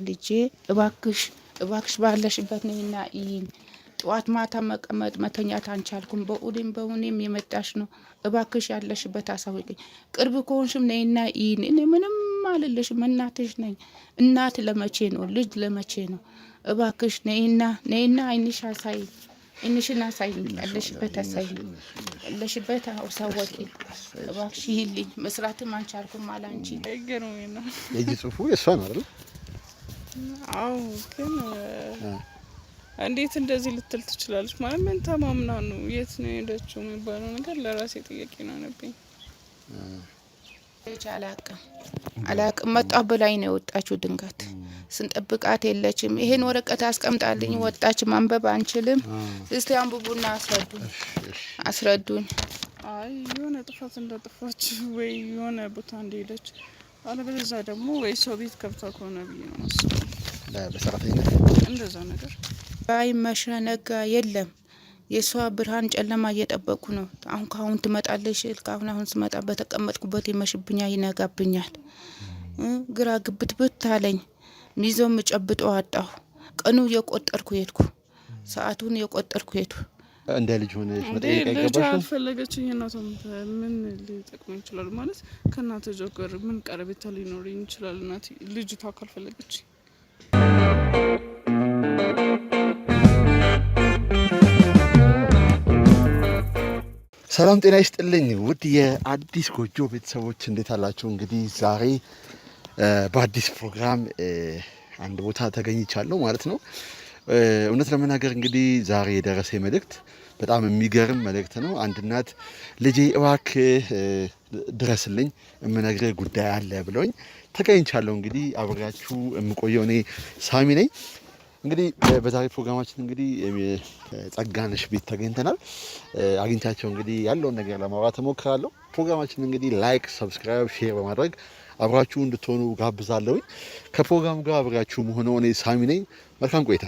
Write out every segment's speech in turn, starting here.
ልጄ እባክሽ ባለሽበት ነይና ይኝ ጠዋት ማታ መቀመጥ መተኛት አንቻልኩም በኡዲም የመጣሽ ነው እባክሽ ያለሽበት አሳውቂኝ ቅርብ ከሆንሽም ነይና ይኝ እኔ ምንም አልልሽም እናትሽ ነኝ እናት ለመቼ ነው ልጅ ለመቼ ነው እባክሽ ነይና አይንሽ አሳይ እንሽና ሳይ ያለሽበት አሳይ ያለሽበት አውሳወቂ እባክሽ ይልኝ መስራትም አንቻልኩም አላንቺ አይገርምኝ ነው የጂ ጽሁፉ የሷ ነው አይደል? አው ግን እንዴት እንደዚህ ልትል ትችላለች ማለት ምን ተማምና ነው የት ነው ሄደችው የሚባለው ነገር ለራሴ ጥያቄ ነው ነብኝ። አላቅም መጣ በላይ ነው የወጣችው ድንጋት ስንጠብቃት የለችም ይሄን ወረቀት አስቀምጣልኝ ወጣች ማንበብ አንችልም እስቲ አንብቡና አስረዱኝ አይ የሆነ ጥፋት እንደጠፋች ወይ የሆነ ቦታ እንደሄደች አለበለዚያ ደግሞ ወይ ሰው ቤት ከብታ ከሆነ ብዬ ነው ማስበው በሰራተኝነት እንደዛ ነገር ባይ መሸነጋ የለም የሷ ብርሃን ጨለማ እየጠበቁ ነው አሁን ትመጣለሽ አሁን ስመጣ በተቀመጥኩበት ይመሽብኛ ይነጋብኛል ግራ ግብት አለኝ ሚዞም ጨብጦ አጣሁ ቀኑ የቆጠርኩ ሄድኩ ሰዓቱን የቆጠርኩ ሄድኩ እንደ ልጅ ሆነሽ መጠየቅ አይገባሽም ልጅ አልፈለገችኝ እናቷም ምን ሊጠቅም ይችላል ማለት ከናተ ጆገር ምን ቀረቤታ ሊኖር ይችላል እናት ልጅቷ ካልፈለገች ሰላም ጤና ይስጥልኝ ውድ የአዲስ ጎጆ ቤተሰቦች እንዴት አላችሁ? እንግዲህ ዛሬ በአዲስ ፕሮግራም አንድ ቦታ ተገኝቻለሁ ማለት ነው። እውነት ለመናገር እንግዲህ ዛሬ የደረሰኝ መልእክት በጣም የሚገርም መልእክት ነው። አንድ እናት ልጄ እባክህ ድረስልኝ የምነግርህ ጉዳይ አለ ብለውኝ ተገኝቻለሁ። እንግዲህ አብሬያችሁ የምቆየው እኔ ሳሚ ነኝ። እንግዲህ በዛሬ ፕሮግራማችን እንግዲህ ጸጋነሽ ቤት ተገኝተናል። አግኝቻቸው እንግዲህ ያለውን ነገር ለማውራት እሞክራለሁ። ፕሮግራማችን እንግዲህ ላይክ፣ ሰብስክራይብ፣ ሼር በማድረግ አብራችሁ እንድትሆኑ ጋብዛለሁ። ከፕሮግራሙ ጋር አብራችሁ መሆነው እኔ ሳሚ ነኝ። መልካም ቆይታ።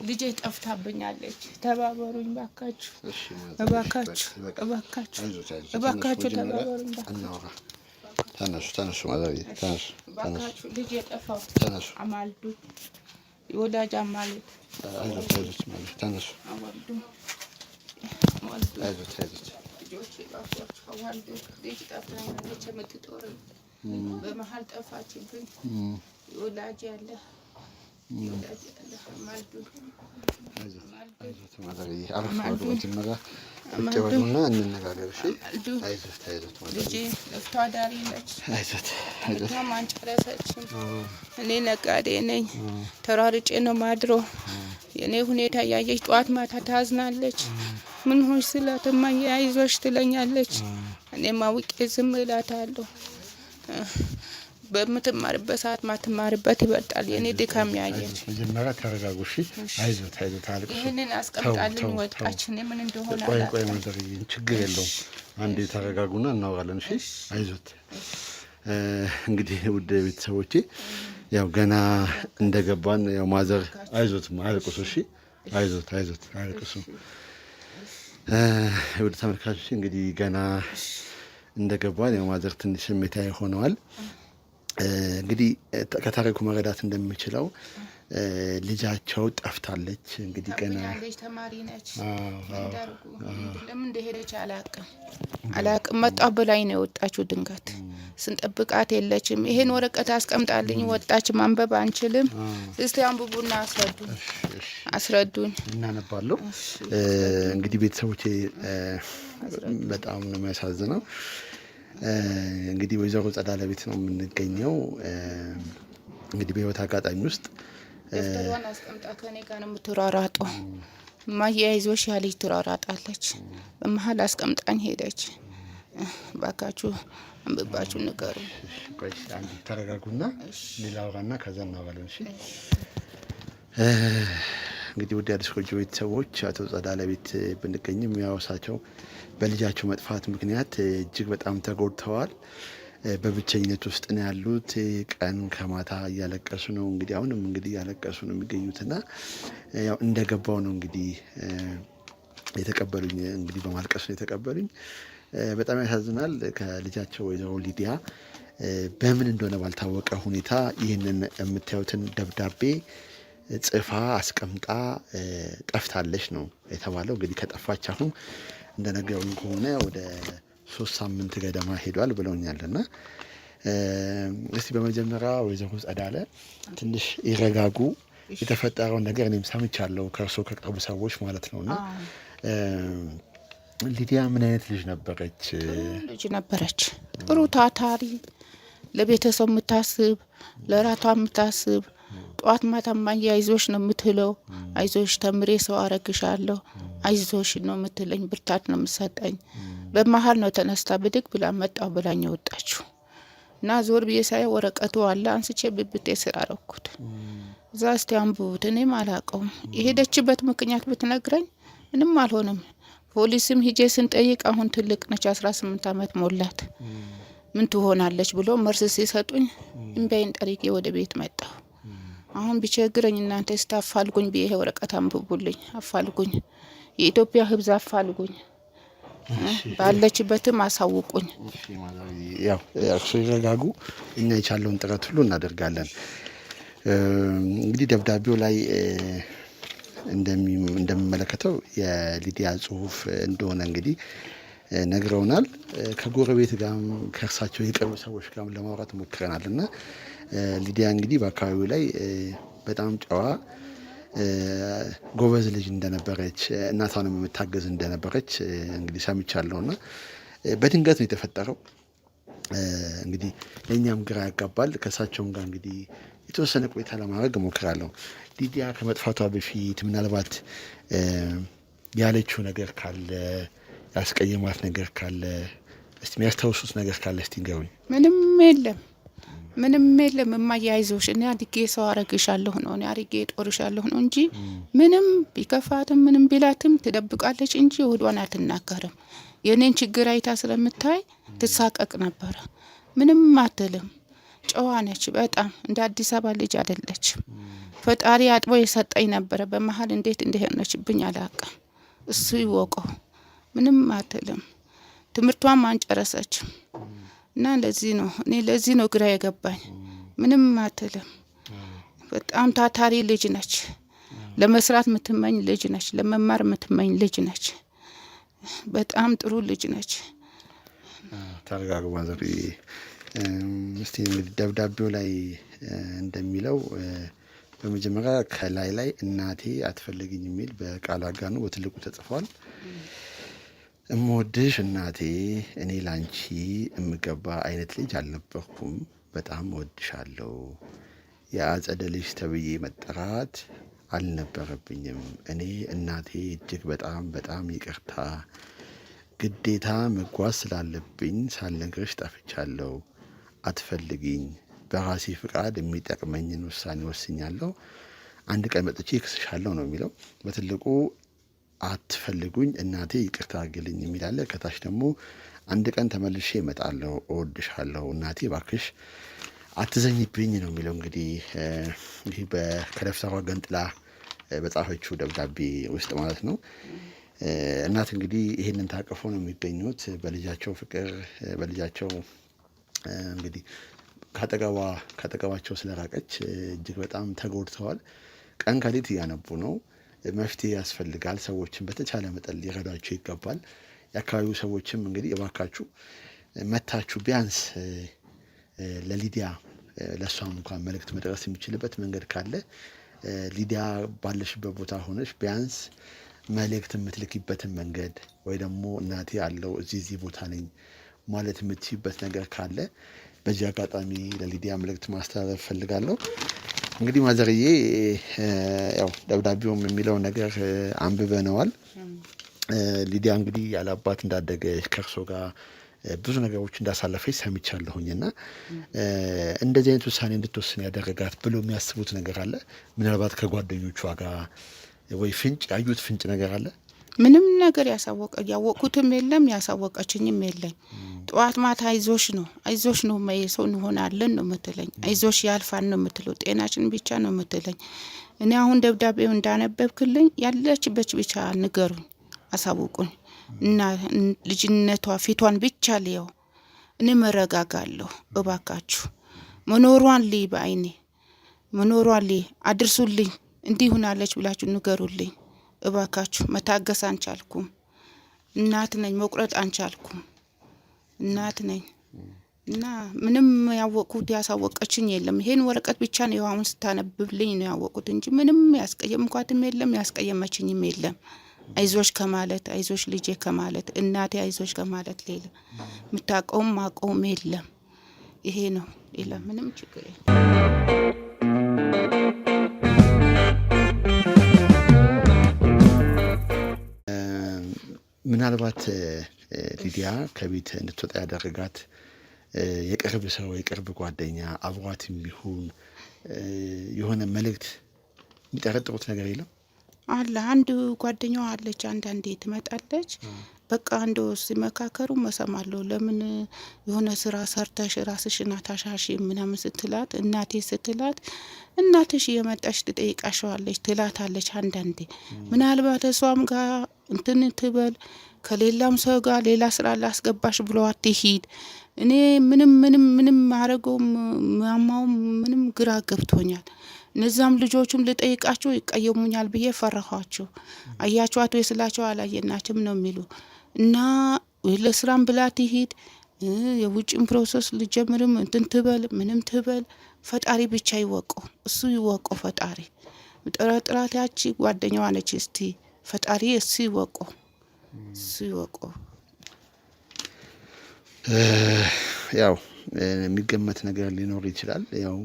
ልጄ ጠፍታብኛለች ተባበሩኝ ባካችሁ እባካችሁ ተባበሩኝ ተነሱ ማለት ባካችሁ ልጄ ጠፋው አማልዱ ይወዳጅ አማልዱ አይዞት ማለት ተነሱ አማልዱ አይዞት ልጆች ባካችሁ አማልዱ ልጅ ጠፍታብኛለች የምትጦር በመሃል ጠፋችብኝ ይወዳጅ ያለ አማልዱ አይዞት ማለት አረፍ መጀመሪያ ቁጭ በሉና እንነጋገር። እሺ አይዞት ማለት ልጄ ለፍቷ ዳሪ ነች። አይዞት ማንጨረሰችም እኔ ነጋዴ ነኝ ተራርጬ ነው ማድሮ የኔ ሁኔታ ያየች ጧት ማታ ታዝናለች ምን ሆንሽ ስላትማ አይዞሽ ትለኛለች እኔም አውቄ ዝም እላታለሁ በምትማርበት ሰዓት ማትማርበት ይበልጣል የኔ ድካም ያየች መጀመሪያ ተረጋጉ። እሺ አይዞት አልኩሽ ይሄንን አስቀምጣልኝ ወጣች እኔ ምን እንደሆነ ቆይ ማድረግ ችግር የለውም አንዴ ተረጋጉና እናወራለን። እሺ አይዞት እንግዲህ ውድ ቤተሰቦቼ ያው ገና እንደገባን ያው ማዘር አይዞት አልቁሱ። እሺ አይዞት አልቁሱ። ውድ ተመልካቾች እንግዲህ ገና እንደገባን ያው ማዘር ትንሽ ስሜታዊ ሆነዋል። እንግዲህ ከታሪኩ መረዳት እንደምችለው ልጃቸው ጠፍታለች። እንግዲህ ገና ልጅ ተማሪ ነች ለምን እንደሄደች አላቅም መጣ በላይ ነው የወጣችው ድንጋት ስንጠብቃት የለችም ይሄን ወረቀት አስቀምጣልኝ ወጣች ማንበብ አንችልም እስቲ አንብቡና አስረዱኝ እናነባለሁ። እንግዲህ ቤተሰቦቼ በጣም ነው የሚያሳዝነው። እንግዲህ ወይዘሮ ጸዳለ ቤት ነው የምንገኘው። እንግዲህ በህይወት አጋጣሚ ውስጥ ደፍተሯን አስቀምጣ ከኔ ጋር ነው የምትሯሯጠው ማያይዞሽ ያለች ትሯሯጣለች በመሃል አስቀምጣኝ ሄደች ባካችሁ አንብባችሁ ንገሩ። ቆይ አንዴ ተረጋጉና ሌላውራና ከዛ እናወራለን። እሺ እንግዲህ ወደ አዲስ ጎጆ ቤተሰቦች አቶ ጸዳለ ቤት ብንገኝም ያወሳቸው በልጃቸው መጥፋት ምክንያት እጅግ በጣም ተጎድተዋል። በብቸኝነት ውስጥ ነው ያሉት። ቀን ከማታ እያለቀሱ ነው። እንግዲህ አሁንም እንግዲህ እያለቀሱ ነው የሚገኙትና ያው እንደገባው ነው እንግዲህ የተቀበሉኝ። እንግዲህ በማልቀስ ነው የተቀበሉኝ። በጣም ያሳዝናል። ከልጃቸው ወይዘሮ ሊዲያ በምን እንደሆነ ባልታወቀ ሁኔታ ይህንን የምታዩትን ደብዳቤ ጽፋ አስቀምጣ ጠፍታለች ነው የተባለው። እንግዲህ ከጠፋች አሁን እንደነገሩን ከሆነ ወደ 3 ሳምንት ገደማ ሄዷል ብለውኛልና እስቲ በመጀመሪያ ወይዘሮ ጸዳለ ትንሽ ይረጋጉ። የተፈጠረውን ነገር እኔም ሰምቻለሁ ከእርሶ ከቅርቡ ሰዎች ማለት ነውና ሊዲያ ምን አይነት ልጅ ነበረች? ልጅ ነበረች፣ ጥሩ ታታሪ፣ ለቤተሰብ የምታስብ፣ ለራቷ የምታስብ፣ ጧት ማታ ማየ አይዞሽ ነው የምትለው። አይዞሽ ተምሬ ሰው አረግሻለሁ አይዞሽ ነው የምትለኝ፣ ብርታት ነው የምትሰጠኝ። በመሀል ነው ተነስታ ብድግ ብላ መጣው ብላኝ ወጣችሁ እና ዞር ብዬ ሳይ ወረቀቱ አለ አንስቼ ብብቴ ስራ አረኩት። እዛ እስቲ አንብቡት። እኔም አላውቀውም። የሄደችበት ምክንያት ብትነግረኝ ምንም አልሆንም። ፖሊስም ሂጄ ስንጠይቅ አሁን ትልቅ ነች 18 አመት ሞላት ምን ትሆናለች ብሎ መርስ ሲሰጡኝ እምባዬን ጠርቄ ወደ ቤት መጣሁ። አሁን ቢቸግረኝ እናንተ ስታፋልጉኝ ብዬ ወረቀት አንብቡልኝ፣ አፋልጉኝ፣ የኢትዮጵያ ህዝብ አፋልጉኝ፣ ባለችበትም አሳውቁኝ። ያው እርሱ ይረጋጉ፣ እኛ የቻለውን ጥረት ሁሉ እናደርጋለን። እንግዲህ ደብዳቤው ላይ እንደሚመለከተው የሊዲያ ጽሁፍ እንደሆነ እንግዲህ ነግረውናል። ከጎረቤት ጋርም ከእርሳቸው የቅርብ ሰዎች ጋርም ለማውራት ሞክረናል እና ሊዲያ እንግዲህ በአካባቢው ላይ በጣም ጨዋ ጎበዝ ልጅ እንደነበረች እናቷንም የምታገዝ እንደነበረች እንግዲህ ሰምቻለሁና በድንገት ነው የተፈጠረው። እንግዲህ ለእኛም ግራ ያጋባል። ከእሳቸውም ጋር እንግዲህ የተወሰነ ቆይታ ለማድረግ እሞክራለሁ። ሊዲያ ከመጥፋቷ በፊት ምናልባት ያለችው ነገር ካለ፣ ያስቀየማት ነገር ካለ፣ እስቲ የሚያስታውሱት ነገር ካለ እስቲ ንገሩኝ። ምንም የለም፣ ምንም የለም። እማዬ አይዞሽ፣ እኔ አድጌ ሰው አረግሻለሁ ነው፣ እኔ አድጌ ጦርሻለሁ ነው እንጂ ምንም ቢከፋትም ምንም ቢላትም ትደብቃለች እንጂ ወዷን አትናገርም። የኔን ችግር አይታ ስለምታይ ትሳቀቅ ነበረ። ምንም አትልም። ጨዋ ነች በጣም። እንደ አዲስ አበባ ልጅ አይደለች። ፈጣሪ አጥቦ የሰጠኝ ነበረ። በመሀል እንዴት እንደሆነችብኝ አላውቅም። እሱ ይወቀው። ምንም አትልም። ትምህርቷን አንጨረሰችም እና ለዚህ ነው እኔ ለዚህ ነው ግራ የገባኝ። ምንም አትልም። በጣም ታታሪ ልጅ ነች። ለመስራት የምትመኝ ልጅ ነች። ለመማር የምትመኝ ልጅ ነች። በጣም ጥሩ ልጅ ነች። ታረጋጉ ማዘር። እስቲ እንግዲህ ደብዳቤው ላይ እንደሚለው በመጀመሪያ ከላይ ላይ እናቴ አትፈልግኝ የሚል በቃል አጋኑ በትልቁ ተጽፏል። እምወድሽ እናቴ፣ እኔ ላንቺ እምገባ አይነት ልጅ አልነበርኩም። በጣም እወድሻለሁ። የአጸደ ልጅ ተብዬ መጠራት አልነበረብኝም። እኔ እናቴ እጅግ በጣም ይቅርታ፣ ግዴታ መጓዝ ስላለብኝ ሳልነግርሽ ጠፍቻለሁ። አትፈልጊኝ። በራሴ ፍቃድ የሚጠቅመኝን ውሳኔ ወስኛለሁ። አንድ ቀን መጥቼ እክስሻለሁ ነው የሚለው በትልቁ። አትፈልጉኝ እናቴ ይቅርታ አድርግልኝ የሚል አለ። ከታች ደግሞ አንድ ቀን ተመልሼ እመጣለሁ፣ እወድሻለሁ እናቴ ባክሽ አትዘኝብኝ ነው የሚለው። እንግዲህ ይህ ከደብተሯ ገንጥላ በጻፈችው ደብዳቤ ውስጥ ማለት ነው። እናት እንግዲህ ይህንን ታቅፎ ነው የሚገኙት በልጃቸው ፍቅር፣ በልጃቸው እንግዲህ ካጠገባቸው ስለራቀች እጅግ በጣም ተጎድተዋል። ቀን ከሌት እያነቡ ነው። መፍትሄ ያስፈልጋል። ሰዎችን በተቻለ መጠን ሊረዳቸው ይገባል። የአካባቢው ሰዎችም እንግዲህ እባካችሁ መታችሁ ቢያንስ ለሊዲያ ለእሷም እንኳን መልእክት መድረስ የሚችልበት መንገድ ካለ ሊዲያ ባለሽበት ቦታ ሆነሽ ቢያንስ መልእክት የምትልኪበትን መንገድ ወይ ደግሞ እናቴ አለው እዚህ ቦታ ነኝ ማለት የምትይበት ነገር ካለ በዚህ አጋጣሚ ለሊዲያ መልእክት ማስተላለፍ ፈልጋለሁ። እንግዲህ ማዘርዬ ያው ደብዳቤውም የሚለው ነገር አንብበነዋል። ሊዲያ እንግዲህ ያለ አባት እንዳደገች ከእርሶ ጋር ብዙ ነገሮች እንዳሳለፈች ሰምቻለሁኝና እንደዚህ አይነት ውሳኔ እንድትወስን ያደረጋት ብሎ የሚያስቡት ነገር አለ? ምናልባት ከጓደኞቿ ጋር ወይ ፍንጭ ያዩት ፍንጭ ነገር አለ? ምንም ነገር ያወቅኩትም የለም ያሳወቀችኝም የለም። ጠዋት ማታ አይዞሽ ነው ሰው እንሆናለን ነው የምትለኝ። አይዞሽ ያልፋል ነው የምትለው። ጤናችን ብቻ ነው የምትለኝ። እኔ አሁን ደብዳቤው እንዳነበብክልኝ ያለችበት ብቻ ንገሩኝ፣ አሳውቁኝ። እና ልጅነቷ ፊቷን ብቻ ልየው እኔ መረጋጋለሁ። እባካችሁ መኖሯን ልይ በአይኔ መኖሯን ልይ አድርሱልኝ እንዲህ ሆናለች ብላችሁ ንገሩልኝ እባካችሁ። መታገስ አንቻልኩም። እናት ነኝ መቁረጥ አንቻልኩም። እናት ነኝ እና ምንም ያወቁት ያሳወቀችኝ የለም። ይሄን ወረቀት ብቻ ነው ያውን ስታነብብልኝ ነው ያወቁት እንጂ ምንም ያስቀየምኳትም የለም ያስቀየመችኝም የለም። አይዞሽ ከማለት አይዞሽ ልጄ ከማለት እናቴ አይዞሽ ከማለት ሌላ ምታቀውም ማቀውም የለም። ይሄ ነው ሌላ ምንም ችግር የለም። ምናልባት ሊዲያ ከቤት እንድትወጣ ያደረጋት የቅርብ ሰው የቅርብ ጓደኛ አብሯትም ቢሆን የሆነ መልእክት የሚጠረጥሩት ነገር የለም? አለ አንድ ጓደኛዋ አለች። አንዳንዴ ትመጣለች። በቃ አንዶ ሲመካከሩ መሰማለሁ። ለምን የሆነ ስራ ሰርተሽ ራስሽን አታሻሽ ምናምን ስትላት እናቴ ስትላት እናትሽ የመጣሽ ትጠይቃሻለች ትላታለች። አንዳንዴ ምናልባት እሷም ጋር እንትን ትበል ከሌላም ሰው ጋር ሌላ ስራ ላስገባሽ ብሎ አትሂድ። እኔ ምንም ማረገው ማማው ምንም ግራ ገብቶኛል። እነዛም ልጆቹም ልጠይቃቸው ይቀየሙኛል ብዬ ፈራኋቸው። አያቸዋት ወይ ስላቸው አላየናችም ነው የሚሉ እና ለስራም ብላ ትሂድ የውጭም ፕሮሰስ ልጀምርም እንትን ትበል ምንም ትበል ፈጣሪ ብቻ ይወቀው እሱ ይወቀው ፈጣሪ። ጥራት ያቺ ጓደኛዋ ነች። እስቲ ፈጣሪ እሱ ይወቀው እሱ ይወቀው። ያው የሚገመት ነገር ሊኖር ይችላል። ያው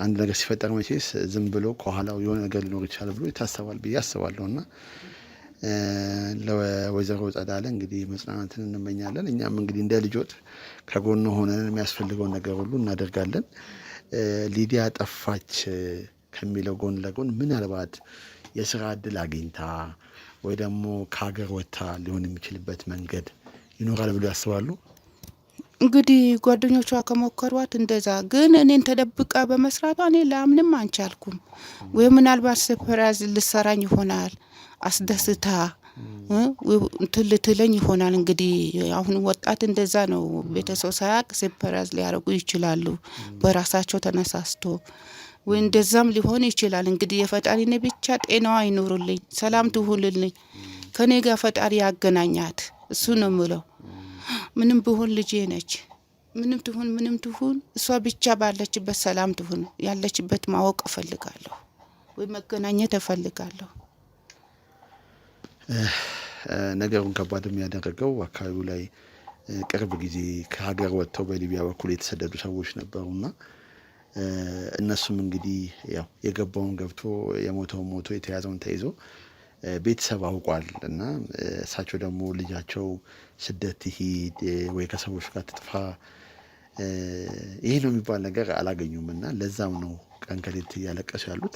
አንድ ነገር ሲፈጠር መቼስ ዝም ብሎ ከኋላው የሆነ ነገር ሊኖር ይችላል ብሎ ይታሰባል ብዬ አስባለሁና ለወይዘሮ ጸዳለ እንግዲህ መጽናናትን እንመኛለን። እኛም እንግዲህ እንደ ልጆት ከጎኑ ሆነን የሚያስፈልገውን ነገር ሁሉ እናደርጋለን። ሊዲያ ጠፋች ከሚለው ጎን ለጎን ምናልባት የስራ እድል አግኝታ ወይ ደግሞ ከሀገር ወጥታ ሊሆን የሚችልበት መንገድ ይኖራል ብሎ ያስባሉ? እንግዲህ ጓደኞቿ ከሞከሯት እንደዛ ግን እኔን ተደብቃ በመስራቷ እኔ ላምንም አንቻልኩም። ወይ ምናልባት ሰርፕራይዝ ልሰራኝ ይሆናል አስደስታ ትልትለኝ ይሆናል። እንግዲህ አሁን ወጣት እንደዛ ነው። ቤተሰብ ሳያቅ ሰርፕራይዝ ሊያደርጉ ይችላሉ በራሳቸው ተነሳስቶ ወይ እንደዛም ሊሆን ይችላል። እንግዲህ የፈጣሪ ነኝ ብቻ ጤናዋ ይኑርልኝ ሰላም ትሁንልኝ ከኔ ጋር ፈጣሪ ያገናኛት እሱ ነው ምለው። ምንም ቢሆን ልጄ ነች። ምንም ትሁን እሷ ብቻ ባለችበት ሰላም ትሁን። ያለችበት ማወቅ እፈልጋለሁ ወይ መገናኘት እፈልጋለሁ። ነገሩን ከባድ የሚያደርገው አካባቢው ላይ ቅርብ ጊዜ ከሀገር ወጥተው በሊቢያ በኩል የተሰደዱ ሰዎች ነበሩና እነሱም እንግዲህ ያው የገባውን ገብቶ የሞተውን ሞቶ የተያዘውን ተይዞ ቤተሰብ አውቋል እና እሳቸው ደግሞ ልጃቸው ስደት ይሂድ ወይ ከሰዎች ጋር ትጥፋ ይሄ ነው የሚባል ነገር አላገኙም እና ለዛም ነው ቀን ከሌት እያለቀሱ ያሉት።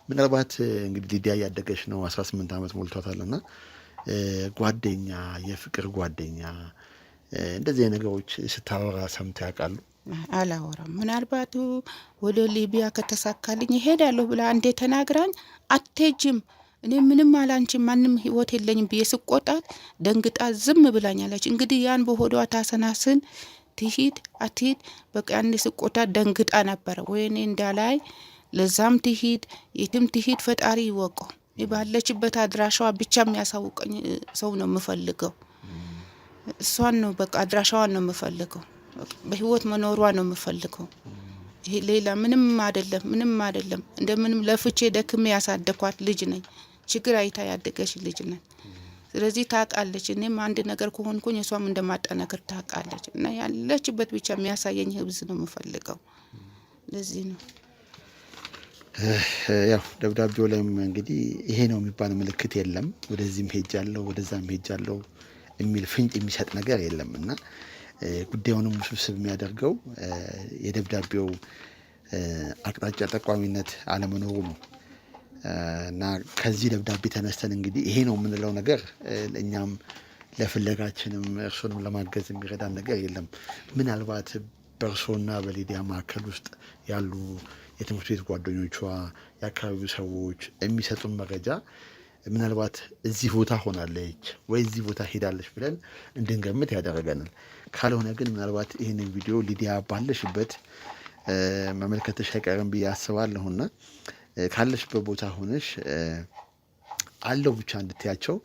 ምናልባት እንግዲህ ሊዲያ እያደገች ነው 18 ዓመት ሞልቷታልና ጓደኛ የፍቅር ጓደኛ እንደዚህ ነገሮች ስታወራ ሰምተው ያውቃሉ? አላወራም። ምናልባት ወደ ሊቢያ ከተሳካልኝ እሄዳለሁ ብላ እንዴ ተናግራኝ አትሄጂም እኔ ምንም አላንቺም ማንም ህይወት የለኝም ብዬ ስቆጣት ደንግጣ ዝም ብላኛለች። እንግዲህ ያን በሆዷ ታሰናስን ትሂድ አትሂድ በቃ አንዴ ስቆጣት ደንግጣ ነበር። ወይኔ እንዳላይ ለዛም ትሂድ የትም ትሂድ ፈጣሪ ይወቀው። ባለችበት አድራሻዋ ብቻ የሚያሳውቀኝ ሰው ነው የምፈልገው። እሷን ነው በቃ አድራሻዋን ነው የምፈልገው። በህይወት መኖሯ ነው የምፈልገው። ይሄ ሌላ ምንም አይደለም። እንደምንም ለፍቼ ደክሜ ያሳደኳት ልጅ ነኝ። ችግር አይታ ያደገች ልጅ ነኝ። ስለዚህ ታውቃለች እኔም አንድ ነገር ከሆንኩኝ እሷም እንደማጠናከር ታውቃለች እና ያለችበት ብቻ የሚያሳየኝ ህብዝ ነው የምፈልገው። ለዚህ ነው ያው ደብዳቤው ላይም እንግዲህ ይሄ ነው የሚባል ምልክት የለም። ወደዚህም ሄጃለሁ ወደዛም ሄጃለሁ የሚል ፍንጭ የሚሰጥ ነገር የለምና ጉዳዩንም ውስብስብ የሚያደርገው የደብዳቤው አቅጣጫ ጠቋሚነት አለመኖሩ ነው እና ከዚህ ደብዳቤ ተነስተን እንግዲህ ይሄ ነው የምንለው ነገር እኛም ለፍለጋችንም እርሱንም ለማገዝ የሚረዳን ነገር የለም። ምናልባት በእርሶና በሊዲያ መካከል ውስጥ ያሉ የትምህርት ቤት ጓደኞቿ የአካባቢው ሰዎች የሚሰጡን መረጃ ምናልባት እዚህ ቦታ ሆናለች ወይ እዚህ ቦታ ሄዳለች ብለን እንድንገምት ያደረገናል። ካልሆነ ግን ምናልባት ይህንን ቪዲዮ ሊዲያ ባለሽበት መመልከትሽ አይቀርም ብዬ አስባለሁና ካለሽበት ቦታ ሆነሽ አለው ብቻ እንድትያቸው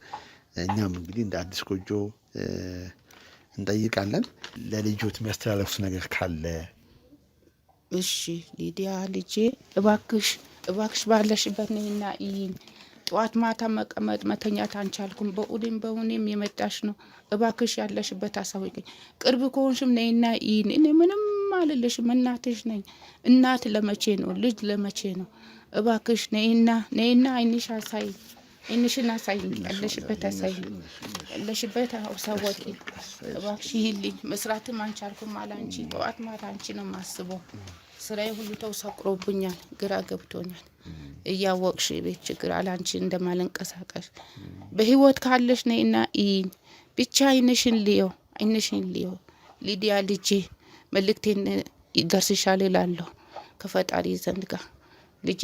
እኛም እንግዲህ እንደ አዲስ ጎጆ እንጠይቃለን። ለልጆት የሚያስተላለፉት ነገር ካለ? እሺ ሊዲያ ልጄ እባክሽ ባለሽበት ነይና ይህን ጠዋት ማታ መቀመጥ መተኛት አንቻልኩም። በኡዴም የመጣሽ ነው። እባክሽ ያለሽበት አሳውቂኝ። ቅርብ ከሆንሽም ነይና ይህን እኔ ምንም አልልሽም፣ እናትሽ ነኝ። እናት ለመቼ ነው? ልጅ ለመቼ ነው? እባክሽ ነይና አይንሽ አሳይ፣ አይንሽን አሳይ፣ ያለሽበት አሳይ፣ ያለሽበት አሳወቂ። እባክሽ ይልኝ። መስራትም አንቻልኩም አላንቺ ጠዋት ማታ አንቺ ነው ማስበው። ስራዬ ሁሉ ተውሳቅሮብኛል፣ ግራ ገብቶኛል። እያወቅሽ ቤት ችግር አላንቺ እንደማልንቀሳቀስ በህይወት ካለሽ ነይና ይኝ ብቻ አይንሽን ልየው። ሊዲያ ልጄ መልእክቴን ይደርስሻል እላለሁ ከፈጣሪ ዘንድ ጋር ልጄ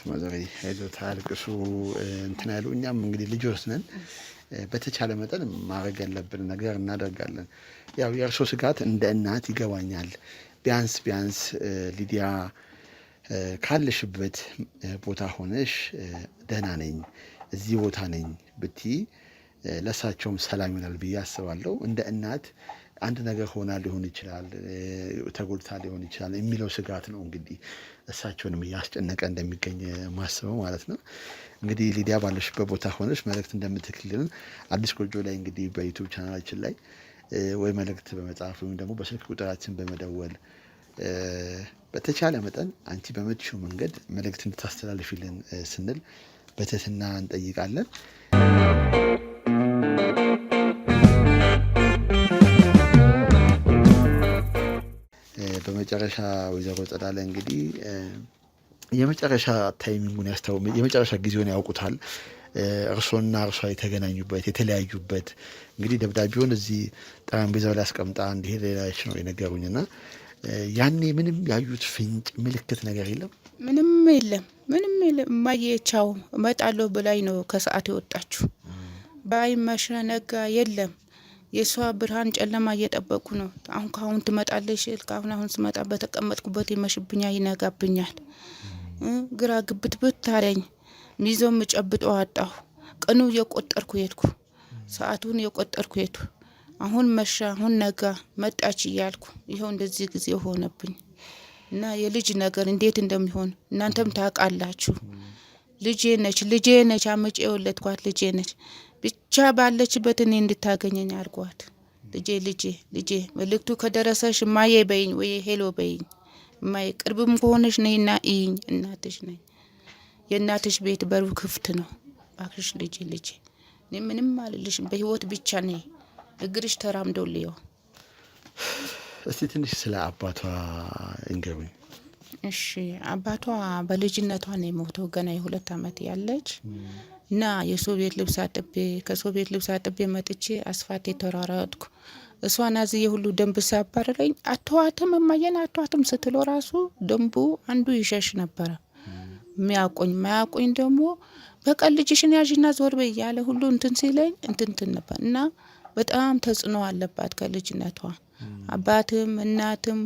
ማዘሪ አይዞት አልቅሱ እንትን ያሉ እኛም እንግዲህ ልጆች ነን። በተቻለ መጠን ማድረግ ያለብን ነገር እናደርጋለን። ያው የእርሶ ስጋት እንደ እናት ይገባኛል። ቢያንስ ሊዲያ ካለሽበት ቦታ ሆነሽ ደህና ነኝ እዚህ ቦታ ነኝ ብቲ ለሳቸውም ሰላም ይሆናል ብዬ አስባለሁ። እንደ እናት አንድ ነገር ሆና ሊሆን ይችላል፣ ተጎድታ ሊሆን ይችላል የሚለው ስጋት ነው እንግዲህ እሳቸውንም እያስጨነቀ እንደሚገኝ ማስበው ማለት ነው። እንግዲህ ሊዲያ ባለሽበት ቦታ ሆነሽ መልእክት እንደምትልክልን አዲስ ጎጆ ላይ እንግዲህ በዩቲዩብ ቻናላችን ላይ ወይ መልእክት በመጻፍ ወይም ደግሞ በስልክ ቁጥራችን በመደወል በተቻለ መጠን አንቺ በምትሽው መንገድ መልእክት እንድታስተላልፊልን ስንል በትህትና እንጠይቃለን። በመጨረሻ ወይዘሮ ጸዳለ እንግዲህ የመጨረሻ ታይሚንጉን የመጨረሻ ጊዜውን ያውቁታል። እርሶና እርሷ የተገናኙበት የተለያዩበት እንግዲህ ደብዳቤውን እዚህ ጠረጴዛው ላይ አስቀምጣ እንዲሄድ ሌላች ነው የነገሩኝና ያኔ ምንም ያዩት ፍንጭ ምልክት ነገር የለም? ምንም የለም። እማዬ ቻው እመጣለሁ ብላኝ ነው ከሰዓት የወጣችሁ። ባይመሽ ነጋ የለም። የሷ ብርሃን ጨለማ እየጠበቁ ነው። አሁን ትመጣለሽ። አሁን ስመጣ በተቀመጥኩበት ይመሽብኛል፣ ይነጋብኛል። ግራ ግብት አለኝ። ሚዞም ጨብጦ አጣሁ። ቀኑ የቆጠርኩ ሄድኩ፣ ሰዓቱን የቆጠርኩ ሄድኩ። አሁን መሻ፣ አሁን ነጋ፣ መጣች እያልኩ ይኸው እንደዚህ ጊዜ ሆነብኝ። እና የልጅ ነገር እንዴት እንደሚሆን እናንተም ታውቃላችሁ። ልጄ ነች፣ አምጬ የወለድኳት ልጄ ነች። ብቻ ባለችበት እኔ እንድታገኘኝ አድርጓት። ልጄ መልእክቱ ከደረሰሽ እማዬ በይኝ ወይ ሄሎ በይኝ። እማዬ ቅርብም ከሆነሽ ነይና እይኝ፣ እናትሽ ነኝ። የእናትሽ ቤት በሩ ክፍት ነው። ባክሽ ልጄ እኔ ምንም አልልሽም። በህይወት ብቻ ነኝ። እግርሽ ተራምዶልየው። እስቲ ትንሽ ስለ አባቷ እንገሩኝ። እሺ አባቷ በልጅነቷ ነው የሞተው ገና የ2 ዓመት ያለች እና የሶቪየት ልብስ አጥቤ መጥቼ አስፋልት የተራራጥኩ እሷን አዝዬ ሁሉ ደንብ ሲያባረረኝ አተዋትም እማየን አተዋትም ስትለው ራሱ ደንቡ አንዱ ይሸሽ ነበረ። ማያቆኝ ደግሞ በቀል ልጅሽን ያዥና ዞር በይ ያለ ሁሉ እንትን ሲለኝ እንትን ነበር እና በጣም ተጽዕኖ አለባት ከልጅነቷ። አባትም እናትም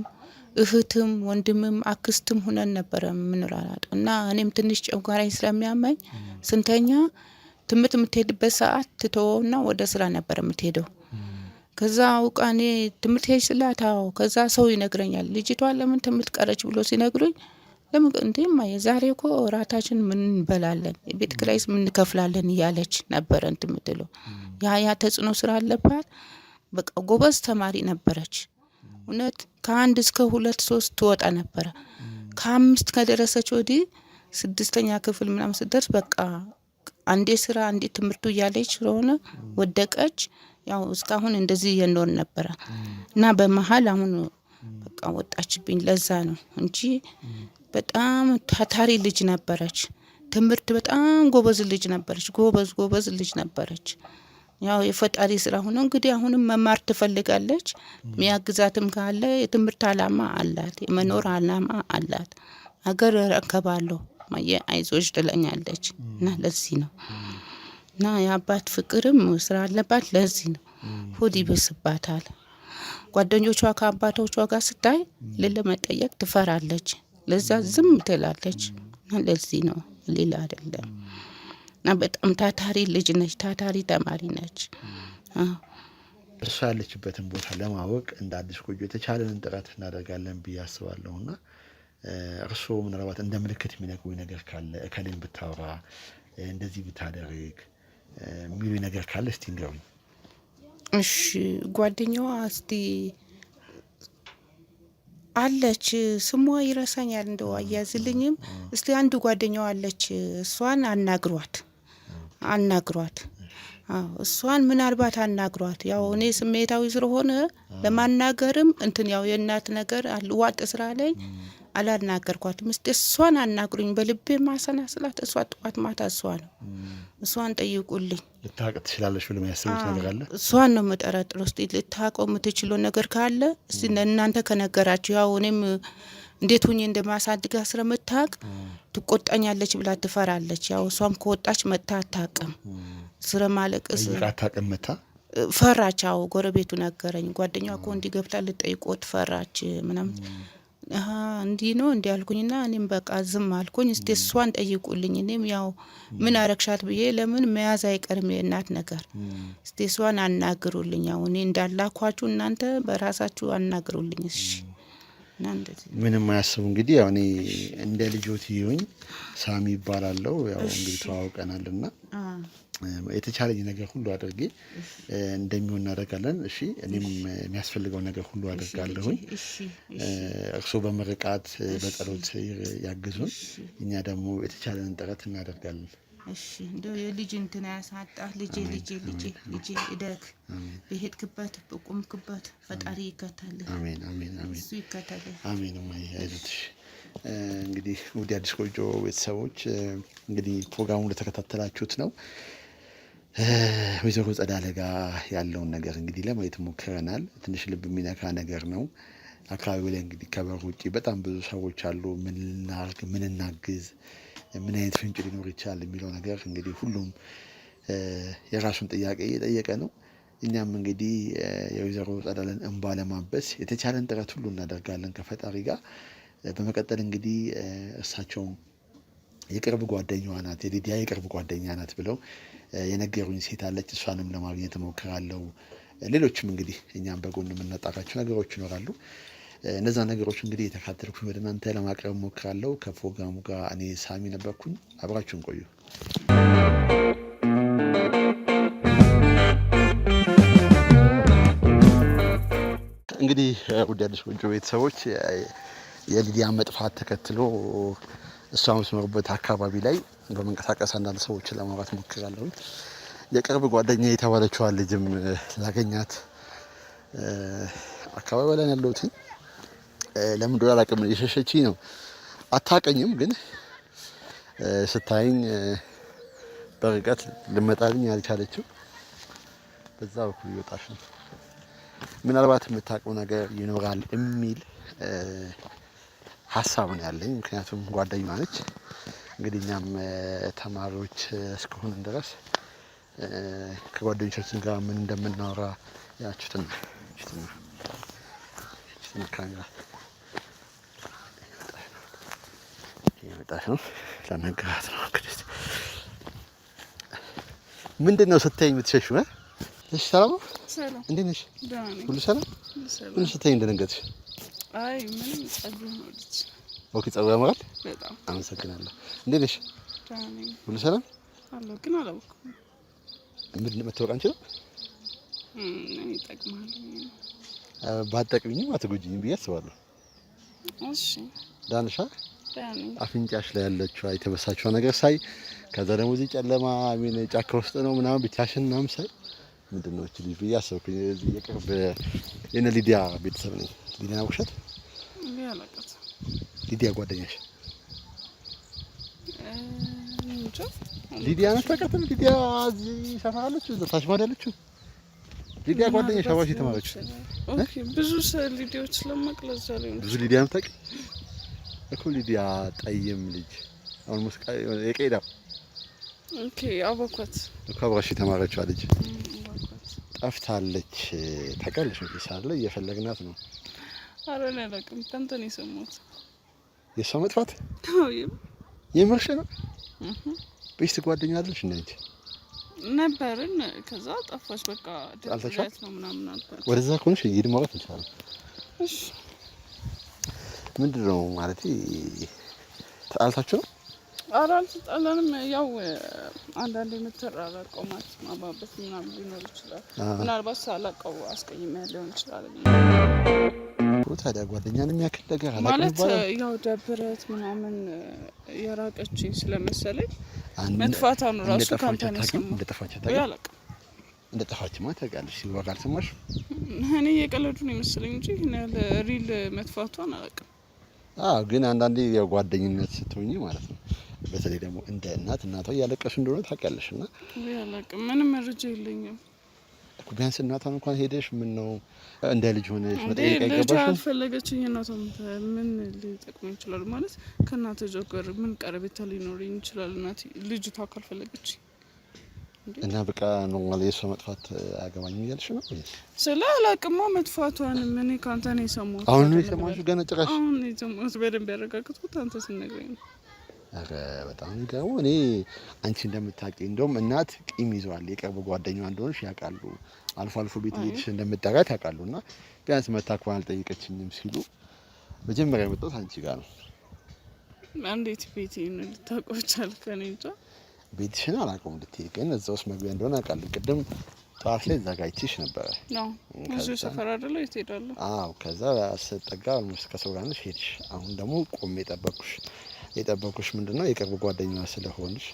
እህትም ወንድምም አክስትም ሁነን ነበረ የምንራራጠው እና እኔም ትንሽ ጨጓራኝ ስለሚያመኝ ስንተኛ ትምህርት የምትሄድበት ሰዓት ትተወውና ወደ ስራ ነበር የምትሄደው። ከዛ አውቃኔ ትምህርት ሄጅ ስላታው ከዛ ሰው ይነግረኛል፣ ልጅቷ ለምን ትምህርት ቀረች ብሎ ሲነግሩኝ ለምን እንዴማ የዛሬ እኮ ራታችን ምን እንበላለን የቤት ኪራይስ ምን እንከፍላለን እያለች ነበረ እንትን የምትለው። ያ ተጽዕኖ ስራ አለባት። በቃ ጎበዝ ተማሪ ነበረች። እውነት ከ1 እስከ 2 3 ትወጣ ነበረ። ከ5 ከደረሰች ወዲህ 6ኛ ክፍል ምናምን ስትደርስ በቃ አንዴ ስራ አንዴ ትምህርቱ እያለች ስለሆነ ወደቀች። ያው እስካሁን እንደዚህ የኖር ነበረ እና በመሃል አሁን በቃ ወጣችብኝ። ለዛ ነው እንጂ በጣም ታታሪ ልጅ ነበረች። ትምህርት በጣም ጎበዝ ልጅ ነበረች። ጎበዝ ልጅ ነበረች። ያው የፈጣሪ ስራ ሆኖ እንግዲህ አሁንም መማር ትፈልጋለች። ሚያግዛትም ካለ የትምህርት አላማ አላት፣ የመኖር አላማ አላት። አገር ረከባለሁ ማየ አይዞሽ ትለኛለች እና ለዚህ ነው እና የአባት ፍቅርም ስራ አለባት ለዚህ ነው ሆድ ይብስባታል ጓደኞቿ ከአባቶቿ ጋር ስታይ ለመጠየቅ ትፈራለች ለዛ ዝም ትላለች ለዚህ ነው ሌላ አይደለም እና በጣም ታታሪ ልጅ ነች ታታሪ ተማሪ ነች እርሷ ያለችበትን ቦታ ለማወቅ እንደ አዲስ ጎጆ የተቻለንን ጥረት እናደርጋለን ብዬ አስባለሁና እርሶ ምናልባት እንደ ምልክት የሚነግሩኝ ነገር ካለ እከሌን ብታወራ እንደዚህ ብታደርግ የሚሉኝ ነገር ካለ እስቲ ንገሩኝ። እሺ ጓደኛዋ እስቲ አለች ስሟ ይረሳኛል እንደው አያዝልኝም እስቲ አንድ ጓደኛዋ አለች እሷን አናግሯት እሷን ምናልባት አናግሯት ያው እኔ ስሜታዊ ስለሆነ ለማናገርም እንትን ያው የእናት ነገር ዋጥ ስራ ላይ አላናገርኳትም እስቲ እሷን አናግሩኝ በልቤ ማሰናስላት እሷ ጠዋት ማታ እሷ ነው እሷን ጠይቁልኝ ልታውቅ ትችላለሽ ብሎ የሚያስቡት ነገር አለ እሷን ነው መጠራጥሮ እስቲ ልታውቀው የምትችለው ነገር ካለ እስቲ እናንተ ከነገራችሁ ያው እኔም እንዴት ሆኜ እንደማሳድጋ ስለምታውቅ ትቆጣኛለች ብላ ትፈራለች ያው እሷም ከወጣች መታ አታውቅም ስለማለቅስ አታውቅም መታ ፈራቻው ጎረቤቱ ነገረኝ ጓደኛዋ እኮ እንዲገብታ ልጠይቆት ፈራች ምናምን እንዲ ነው እንዲ ያልኩኝና እኔም በቃ ዝም አልኩኝ እስቲ እሷን ጠይቁልኝ እኔም ያው ምን አረክሻት ብዬ ለምን መያዝ አይቀርም የእናት ነገር እስቲ እሷን አናግሩልኝ ያው እኔ እንዳላኳችሁ እናንተ በራሳችሁ አናግሩልኝ እሺ ምንም አያስቡ እንግዲህ ያው እኔ እንደ ልጆት ይሁን ሳሚ ይባላልው ያው እንግዲህ ተዋውቀናልና የተቻለኝ ነገር ሁሉ አድርጌ እንደሚሆን እናደርጋለን እሺ እኔም የሚያስፈልገው ነገር ሁሉ አደርጋለሁ እርሶ በመረቃት በጸሎት ያግዙን እኛ ደግሞ የተቻለንን ጥረት እናደርጋለን እሺ እንደው የልጅ እንትን ያሳጣ ልጅ እደግ በሄድክበት በቆምክበት ፈጣሪ ይከተል አሜን አሜን አሜን እሱ ይከተል አሜን አይዞትሽ እንግዲህ ወዲ አዲስ ጎጆ ቤተሰቦች እንግዲህ ፕሮግራሙን ለተከታተላችሁት ነው ወይዘሮ ጸዳለ ጋር ያለውን ነገር እንግዲህ ለማየት ሞክረናል ትንሽ ልብ የሚነካ ነገር ነው አካባቢው ላይ እንግዲህ ከበር ውጪ በጣም ብዙ ሰዎች አሉ ምን እናርግ ምን እናግዝ ምን አይነት ፍንጭ ሊኖር ይችላል የሚለው ነገር እንግዲህ ሁሉም የራሱን ጥያቄ እየጠየቀ ነው እኛም እንግዲህ የወይዘሮ ጸዳለን እንባ ለማበስ የተቻለን ጥረት ሁሉ እናደርጋለን ከፈጣሪ ጋር በመቀጠል እንግዲህ እሳቸውም የቅርብ ጓደኛዋ ናት የሊዲያ የቅርብ ጓደኛ ናት ብለው የነገሩኝ ሴት አለች እሷንም ለማግኘት ሞክራለሁ ሌሎችም እንግዲህ እኛም በጎን የምናጣራቸው ነገሮች ይኖራሉ እነዛ ነገሮች እንግዲህ የተካተልኩ ወደ እናንተ ለማቅረብ ሞክራለሁ ከፕሮግራሙ ጋር እኔ ሳሚ ነበርኩኝ አብራችሁን ቆዩ እንግዲህ ወደ አዲስ ጎጆ ቤተሰቦች የሊዲያ መጥፋት ተከትሎ እሷ መስመርበት አካባቢ ላይ በመንቀሳቀስ አንዳንድ ሰዎችን ለማውራት ሞክራለሁ የቅርብ ጓደኛ የተባለችው ልጅም ላገኛት አካባቢ ላይ ያለውት ለምን ዶላር አቅም እየሸሸችኝ ነው አታቀኝም ግን ስታይኝ በርቀት ልመጣልኝ ያልቻለችው በዛ በኩል ይወጣሽ ነው ምናልባት የምታውቀው ነገር ይኖራል የሚል ሐሳብ ነው ያለኝ ምክንያቱም ጓደኛዋ ነች እንግዲህ እኛም ተማሪዎች እስከሆንን ድረስ ከጓደኞቻችን ጋር ምን እንደምናወራ ያችሁትን ካሜራ ይመጣሽ ነው ለነገራት ነው እንግዲህ ምንድነው ስታይ የምትሸሽው እሺ ሰላም እንዴት ነሽ ሁሉ ሰላም ምን ስታይ እንደነገጥሽ አይ ምንም ጸጉር ነው ልጅ ኦኬ ጸጉር ያምራል በጣም አመሰግናለሁ እንዴት ነሽ ሁሉ ሰላም አሎ ግን አላውቅም ምን መተዋወቅ አንችልም እኔ ጠቅማለሁ ባጠቅሚኝም አትጎጂኝም ብዬ አስባለሁ እሺ ዳንሻ አፍንጫሽ ላይ ያለችው አይተበሳችው ነገር ሳይ ከዛ ደግሞ እዚህ ጨለማ ምን ጫካ ውስጥ ነው ምናምን ብቻሽን ምናምን ሳይ ምንድነው እቺ ልጅ ብዬ አሰብኩኝ እዚህ የቅርብ የነ ሊዲያ ቤተሰብ ነኝ ሊዲያ ውሸት ያላቀት ሊዲያ ጓደኛሽ እንጃ ሊዲያ ናት ታውቃት ሊዲያ እዚህ ሰፋለች እዛ ታች ማዳለች ሊዲያ ጓደኛሽ አዋሽ ተማረች ኦኬ ብዙ ሊዲያዎች ለማቅለዝ ዛሬ ብዙ ሊዲያ ታውቂ እኮ ሊዲያ ጠይም ልጅ አሁን ሙስቃ የቄዳ ኦኬ አበኳት ከብራሽ ተማረችው ልጅ ጠፍታለች። ታውቂያለሽ ነው ሳለ እየፈለግናት ነው። ኧረ እኔ አላውቅም። ከእንትን የሰማሁት የእሷ መጥፋት የምርሽ ነው? ቤስት ጓደኛ አይደለሽ እንዴ? ነበርን ከዛ ጠፋች። በቃ ደህይት ነው ምናምን አልኳት። ወደዛ ኮንሽ ይሄድ ማለት እንችላለን። እሺ ምንድነው ማለት ተጣልታችሁ ነው? ኧረ አልተጣላንም። ያው አንዳንዴ የምትራራቀው ማለት ማባበት ምናምን ሊኖር ይችላል። ምናልባት ሳላውቀው አስቀይሜያለሁ ሊሆን ይችላል። ታዲያ ጓደኛን የሚያክል ነገር አላውቅም ማለት ያው ደብረት ምናምን የራቀች ስለመሰለኝ መጥፋቷን ራሱ ካንተ ነው የሰማሁት። እንደጠፋች ማለት ታውቂያለሽ? ሲወራ አልሰማሽ? እኔ የቀለዱ ነው የመሰለኝ እንጂ ሪል መጥፋቷን አላውቅም። ግን አንዳንዴ የጓደኝነት ስትሆኚ ማለት ነው። በተለይ ደግሞ እንደ እናቷ እያለቀሱ እንደሆነ ታውቂያለሽ። እና አላውቅም፣ ምንም መረጃ የለኝም። ቢያንስ እናቷን እንኳን ሄደሽ ምን ነው እንደ ልጅ ሆነሽ መጠየቅ አይገባሽም? ልጅ አልፈለገችኝ። እናቷን ምን ሊጠቅመኝ ይችላል ማለት ከእናቴ ጋር ምን ቀረቤታ ሊኖረኝ ይችላል? እናቴ ልጅቷ ካልፈለገች እና በቃ ኖርማል የሷ መጥፋት አያገባኝም እያልሽ ነው? ስለ አላውቅማ መጥፋቷን ምን ካንተ ነው የሰማሁት። አሁን ነው የሰማሁት? ገና ጭራሽ አሁን ነው የሰማሁት። በደንብ ያረጋግጥኩት አንተ ስትነግረኝ ነው። አረ በጣም ይገርም። እኔ አንቺ እንደምታውቂ እንደውም እናት ቂም ይዘዋል። የቅርብ ጓደኛዋ እንደሆነሽ ያውቃሉ። አልፎ አልፎ ቤት ልጅሽ እንደምትጠራት ያውቃሉና ቢያንስ መታከም አልጠየቀችኝም ሲሉ መጀመሪያ የመጣሁት አንቺ ጋር ነው። እንዴት ቤቴን ልታውቀው ቻልክ? እኔ እንጃ ቤትሽን አላውቀውም እንድትይ ግን እዛ ውስጥ መግቢያ እንደሆነ አውቃለሁ። ቅድም ጠዋት ላይ እዛ ጋር አይቼሽ ነበረ። ነው እዚህ ሰፈር አይደለ? የት ሄዳለሁ? አዎ ከዛ ስትጠጋ አልሞስት ከሰው ጋር ነሽ ሄድሽ። አሁን ደግሞ ቆሜ የጠበኩሽ ምንድነው የቅርብ ጓደኛዋ ስለሆንሽ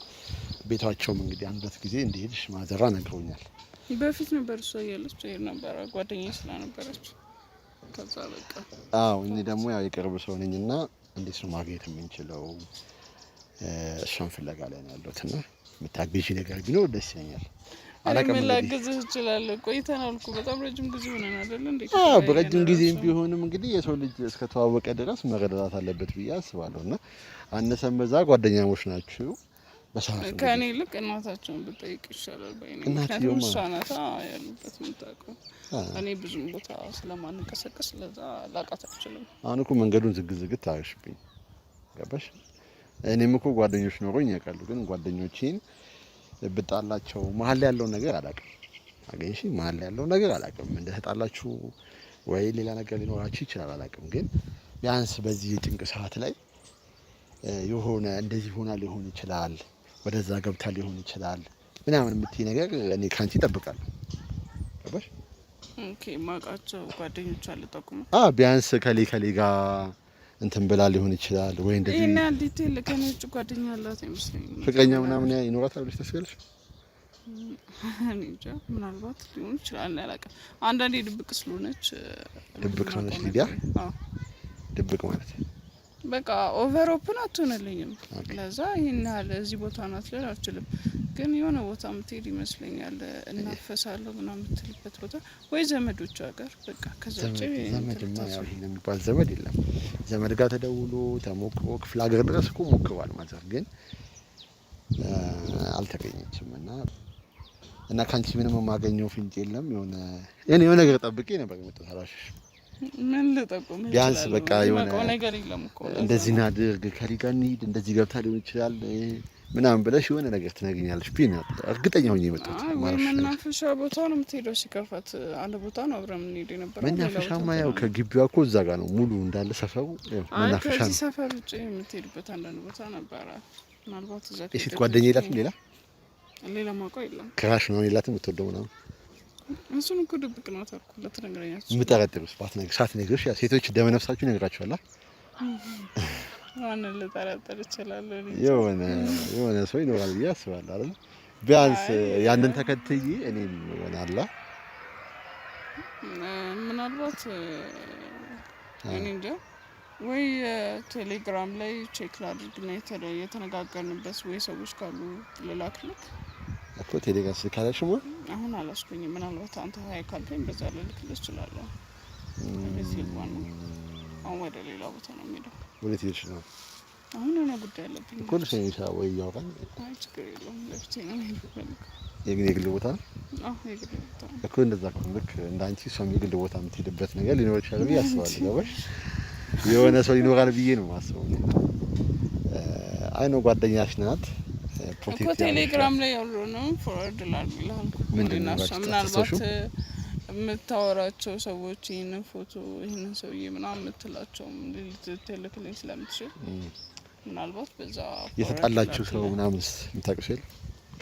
ቤታቸውም እንግዲህ አንድ ሁለት ጊዜ እንደሄድሽ ማዘራ ነግሮኛል። በፊት ነበር እሷ እያለች ይሄድ ነበር ጓደኛዬ ስለነበረች ከዛ በቃ እኔ ደግሞ ያው የቅርብ ሰው ነኝና እንዴት ነው ማግኘት የምንችለው? እሷን ፍለጋ ላይ ነው ያለሁትና የምታግዢ ነገር ቢኖር ደስ ይለኛል። አላውቅም ላግዝህ እችላለሁ። ቆይተናል እኮ በጣም ረጅም ጊዜ ሆነን አይደል እንዴ? በረጅም ጊዜም ቢሆንም እንግዲህ የሰው ልጅ እስከተዋወቀ ድረስ መረዳዳት አለበት ብዬ አስባለሁና አነሰም በዛ ጓደኛሞች ናችሁ። በሰዓቱ ከእኔ ይልቅ እናታቸውን ብጠይቅ ይሻላል ባይ ነኝ። ምክንያቱም እሷ ናት ያሉበት የምታውቀው። እኔ ብዙም ቦታ ስለማንቀሳቀስ ለዛ ላውቃት አልችልም። አሁን እኮ መንገዱን ዝግዝግት ታርሽብኝ ገባሽ? እኔም እኮ ጓደኞች ኖሮኝ ያውቃሉ። ግን ጓደኞቼን ብጣላቸው መሀል ላይ ያለው ነገር አላውቅም። አገኝሽ መሀል ላይ ያለው ነገር አላውቅም። እንደተጣላችሁ ወይ ሌላ ነገር ሊኖራችሁ ይችላል አላውቅም። ግን ቢያንስ በዚህ የጭንቅ ሰዓት ላይ የሆነ እንደዚህ ሆና ሊሆን ይችላል፣ ወደዛ ገብታ ሊሆን ይችላል ምናምን የምትይ ነገር እኔ ካንቺ እጠብቃለሁ። ገባሽ? ኦኬ ማውቃቸው ጓደኞች አሉ ጠቁም ቢያንስ ከሌ ጋር እንትን ብላ ሊሆን ይችላል ወይ እንደዚህ እና ዲቴል ከኔ ውጭ ጓደኛ አላት አይመስለኝም። ፍቅረኛ ምናምን ይኖራታል ብለሽ ታስቢያለሽ? እኔ እንጃ ምናልባት ሊሆን ይችላል አላውቅም። አንዳንዴ ድብቅ ስለሆነች ድብቅ ሆነች ሊዲያ? ድብቅ ማለት በቃ ኦቨር ኦፕን አትሆንልኝም። ለዛ ይሄን ያህል እዚህ ቦታ ናት ልል አልችልም። ግን የሆነ ቦታ የምትሄድ ይመስለኛል እናፈሳለሁ ምናምን የምትልበት ቦታ ወይ ዘመዶቿ ጋር በቃ ከዛ ውጪ ዘመድማ ያው ይሄን የሚባል ዘመድ የለም። ዘመድ ጋር ተደውሎ ተሞክሮ ክፍለ ሀገር ድረስ እኮ ሞክሯል ማለት ግን አልተገኘችም። እና ካንቺ ምንም የማገኘው ፍንጭ የለም። የሆነ ነገር ጠብቄ ነበር የመጣሁት አላሽሽ ምን ልጠቁም ቢያንስ በቃ የሆነ ነገር የለም እኮ እንደዚህ እናድርግ ከሊጋ እንሂድ እንደዚህ ገብታ ሊሆን ይችላል ምናምን ብለሽ የሆነ ነገር ትነግኛለሽ። ቢና እርግጠኛ ሆኜ የመጣሁት መናፈሻ ቦታ ነው የምትሄደው። ሲከፋት አንድ ቦታ ነው አብረን የምንሄደው ነበር። መናፈሻማ ያው ከግቢዋ እኮ እዛ ጋር ነው ሙሉ እንዳለ ሰፈሩ መናፈሻ ነው። ከዚህ ሰፈር ውጭ የምትሄድበት አንዳንድ ቦታ ነበረ። ምናልባት እዛ የሴት ጓደኛ የላትም? ሌላ ማውቀው የለም። ክራሽ ነው የላትም? የምትወደው ምናምን እሱን እኮ ድብቅ ነው ታልኩለት ነገረኛችሁ። የምጠረጥሩስ ሳትነግርሽ ያ ሴቶች ደመ ነፍሳችሁ ይነግራችኋል። ማንን ልጠረጥር እችላለሁ? የሆነ ሰው ይኖራል ብዬ አስባለሁ አይደል? ቢያንስ ያንን ተከትዬ እኔም ይሆናል ምናልባት እኔ እንጃ ወይ ቴሌግራም ላይ ቼክ ላድርግና የተነጋገርንበት ወይ ሰዎች ካሉ ልላክልክ እኮ ቴሌግራም ስልካለሽ ሞ አሁን አላስኩኝ። ምናልባት አንተ ሀይ ካልከኝ በዛ ልልክልህ እችላለሁ። እዚህ ልባን ነው አሁን ወደ ሌላ ቦታ ነው የሚሄደው። ወዴት ሄድሽ ነው? አሁን እኔ ጉዳይ አለብኝ እኮ ነው ወይ ያወራን አይ ችግር የለውም ለብቻ ነው የሚፈልገው የግል ቦታ አዎ የግል ቦታ እኮ እንደዛ እኮ ልክ እንዳንቺ ሰው የግል ቦታ የምትሄድበት ነገር ሊኖር ይችላል ብዬ አስባለሁ ገባሽ የሆነ ሰው ይኖራል ብዬ ነው የማስበው አይ ነው ጓደኛሽ ናት እኮ ቴሌግራም ላይ ያለው ነው ፎርዋርድ ላድርግልሃል ምንድነው ምናልባት የምታወራቸው ሰዎች ይሄንን ፎቶ ይሄንን ሰውዬ ምናምን የምትላቸው ልትልክልኝ ስለምትችል ምናልባት በዛ የተጣላችሁ ሰው ምናምንስ የምታውቂው ሰው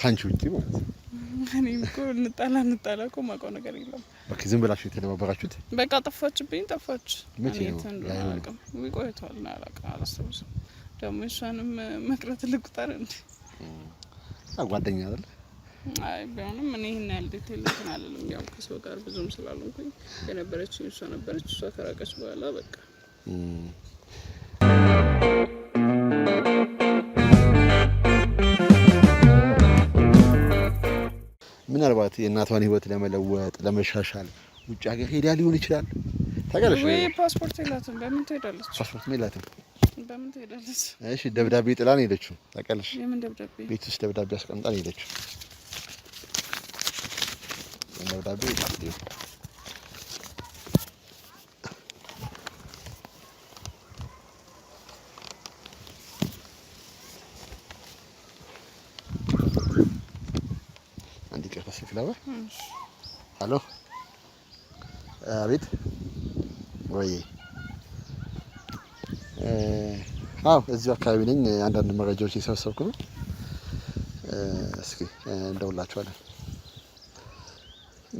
ካንቺ ውጪ ማለት ነው እኔም እኮ እንጣላ እኮ ማውቀው ነገር የለም በቃ ዝም ብላችሁ የተደባበራችሁት በቃ ጠፋች መቼ ነው አላውቅም ቆይቷል ና አላስታውስም ደግሞ እሷንም መቅረት ልቁጠር እንዴ ጓደኛ አይደል አይ ቢሆንም እኔ ይሄን ያህል ዲቴል እንትን አልልም ያው ከሰው ጋር ብዙም ስላልሆንኩኝ የነበረችኝ እሷ ነበረች እሷ ከራቀች በኋላ በቃ ምናልባት የእናቷን ህይወት ለመለወጥ ለመሻሻል ውጭ ሀገር ሄዳ ሊሆን ይችላል ታውቃለሽ ወይ ፓስፖርት የላትም በምን ትሄዳለች ፓስፖርት የላትም በምን ትሄዳለች እሺ ደብዳቤ ጥላ ነው ሄደችው ታውቃለሽ የምን ደብዳቤ ቤት ውስጥ ደብዳቤ አስቀምጣ ነው ሄደችው ደብዳቤ ይጣፍጥ አንድ ቀን ሲፍላባ ሄሎ አቤት ወይ እዚሁ አካባቢ ነኝ አንዳንድ መረጃዎች እየሰበሰብኩ ነው እስኪ እንደውላችኋለን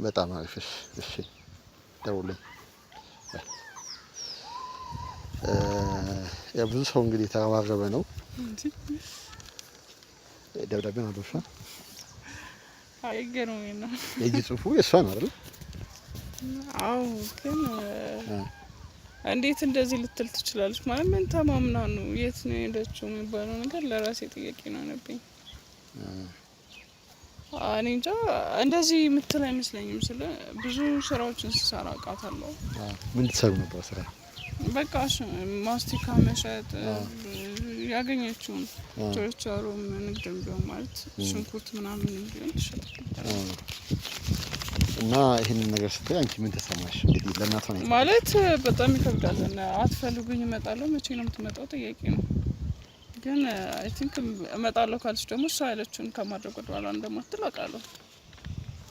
በጣም አሪፍ እሺ ደውልኝ ያ ብዙ ሰው እንግዲህ ተረባረበ ነው ደብዳቤውን አድርሻ አይገርም ነው የእጅ ጽሁፉ የእሷ ነው አይደል አዎ ግን እንዴት እንደዚህ ልትል ትችላለች ማለት ምን ተማምና ነው የት ነው ሄደችው የሚባለው ነገር ለራሴ ጥያቄ ነው ነብኝ እኔ እንጃ እንደዚህ የምትል አይመስለኝም ስለ ብዙ ስራዎችን ስሰራ አውቃታለሁ ምን ትሰሩ ነበር ስራ በቃ ማስቲካ መሸጥ ያገኘችውን ቸርቻሮም ንግድም ቢሆን ማለት ሽንኩርት ምናምን ቢሆን ትሸጣለች እና ይሄንን ነገር ስትይ አንቺ ምን ተሰማሽ እንግዲህ ለእናቷ ነው ማለት በጣም ይከብዳል እና አትፈልጉኝ እመጣለሁ መቼ ነው የምትመጣው ጥያቄ ነው ግን አይ ቲንክ እመጣለሁ ካልሽ ደግሞ እሷ ያለችውን ከማድረግ ወደ ኋላ እንደማትል አውቃለሁ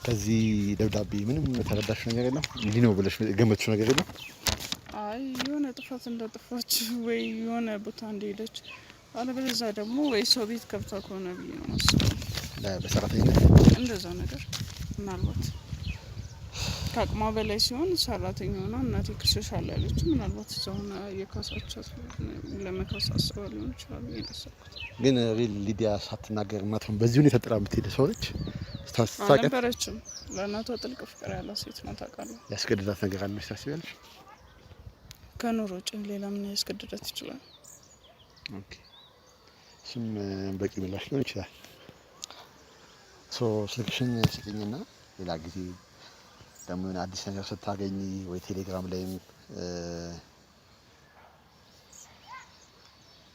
ከዚህ ደብዳቤ ምንም ተረዳሽ ነገር የለም እንዲህ ነው ብለሽ ገመትሽ ነገር የለም አይ የሆነ ጥፋት እንደጠፋች ወይ የሆነ ቦታ እንደሄደች አለበለዚያ ደግሞ ወይ ሰው ቤት ከብታ ከሆነ ብዬ ነው ማስበው በሰራተኝነት እንደዛ ነገር ምናልባት ከአቅሟ በላይ ሲሆን ሰራተኛ ሆና እናቴ ክስሻል ያለች ምናልባት እዛውና የካሳቻት ለመካስ አስባ ሊሆን ይችላል እየነሳኩት ግን ሊዲያ ሳትናገር እናቷን በዚህ ሁኔታ ጥላ የምትሄድ ሰው ነች ስታሳቀት አልነበረችም ለእናቷ ጥልቅ ፍቅር ያላት ሴት ነው ታውቃለህ ያስገድዳት ነገር አለ ታስቢያለሽ ከኑሮ ውጭ ሌላ ምን ያስገድዳት ይችላል ኦኬ ስም በቂ ምላሽ ሊሆን ይችላል ስልክሽን ስጥኝና ሌላ ጊዜ ደግሞ አዲስ ነገር ስታገኝ ወይ ቴሌግራም ላይም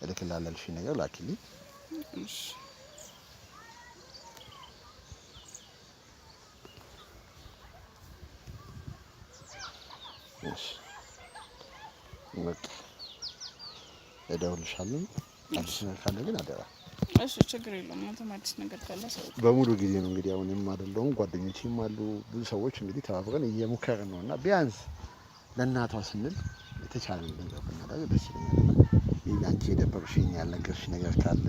እልክላለሽ ነገር ላኪልኝ እሺ እሺ እደውልልሻለሁ አዲስ ነገር ካለ ግን አደራ እሺ ችግር የለውም አንተም አዲስ ነገር ካለ ሰው በሙሉ ጊዜ ነው እንግዲህ አሁንም አይደለም ጓደኞቼም አሉ ብዙ ሰዎች እንግዲህ ተባብረን እየሞከርን ነውና ቢያንስ ለእናቷ ስንል የተቻለን ነገር ብናደርግ ደስ ይለኛል እና አንቺ የደበቅሽኝ ያልነገርሽ ነገር ካለ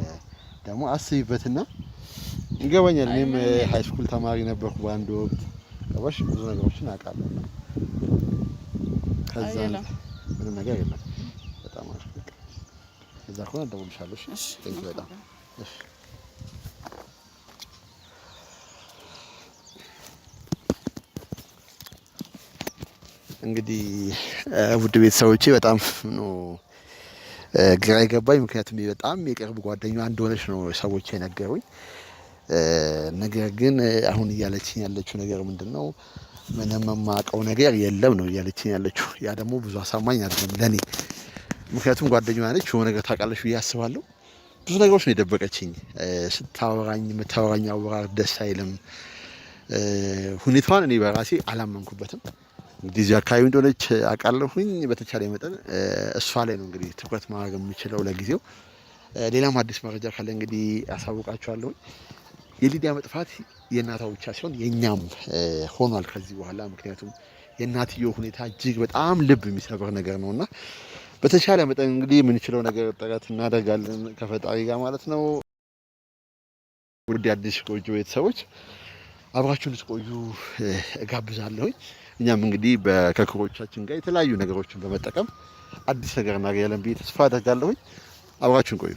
ደግሞ አስቢበትና ይገባኛል እኔም ሃይ ስኩል ተማሪ ነበርኩ በአንድ ወቅት ገባሽ ብዙ ነገሮችን አውቃለሁ ከዛ ምንም ነገር የለም በጣም አሪፍ እዛ ከሆነ እደውልልሻለሁ እሺ ቴንክ ዩ በጣም እሺ እንግዲህ ውድ ቤተሰቦቼ በጣም ነው ግራ የገባኝ ምክንያቱም በጣም የቅርብ ጓደኛዋ እንደሆነች ነው ሰዎች የነገሩኝ ነገር ግን አሁን እያለችኝ ያለችው ነገር ምንድነው ምንም የማውቀው ነገር የለም ነው እያለችኝ ያለችው ያ ደግሞ ብዙ አሳማኝ አይደለም ለኔ ምክንያቱም ጓደኛዋ ነች፣ የሆነ ነገር ታውቃለች ብዬ አስባለሁ። ብዙ ነገሮች ነው የደበቀችኝ። የምታወራኝ አወራር ደስ አይልም። ሁኔታዋን እኔ በራሴ አላመንኩበትም። እንግዲህ እዚህ አካባቢ እንደሆነች አውቃለሁኝ። በተቻለ መጠን እሷ ላይ ነው እንግዲህ ትኩረት ማድረግ የምችለው ለጊዜው። ሌላም አዲስ መረጃ ካለ እንግዲህ አሳውቃችኋለሁኝ። የሊዲያ መጥፋት የእናቷ ብቻ ሲሆን የእኛም ሆኗል ከዚህ በኋላ። ምክንያቱም የእናትየው ሁኔታ እጅግ በጣም ልብ የሚሰብር ነገር ነውና በተቻለ መጠን እንግዲህ የምንችለው ነገር ጥረት እናደርጋለን ከፈጣሪ ጋር ማለት ነው። ውድ አዲስ ጎጆ ቤተሰቦች አብራችሁን ልትቆዩ እጋብዛለሁኝ። እኛም እንግዲህ ከክሮቻችን ጋር የተለያዩ ነገሮችን በመጠቀም አዲስ ነገር እናገኛለን ብዬ ተስፋ አደርጋለሁኝ። አብራችሁን ቆዩ።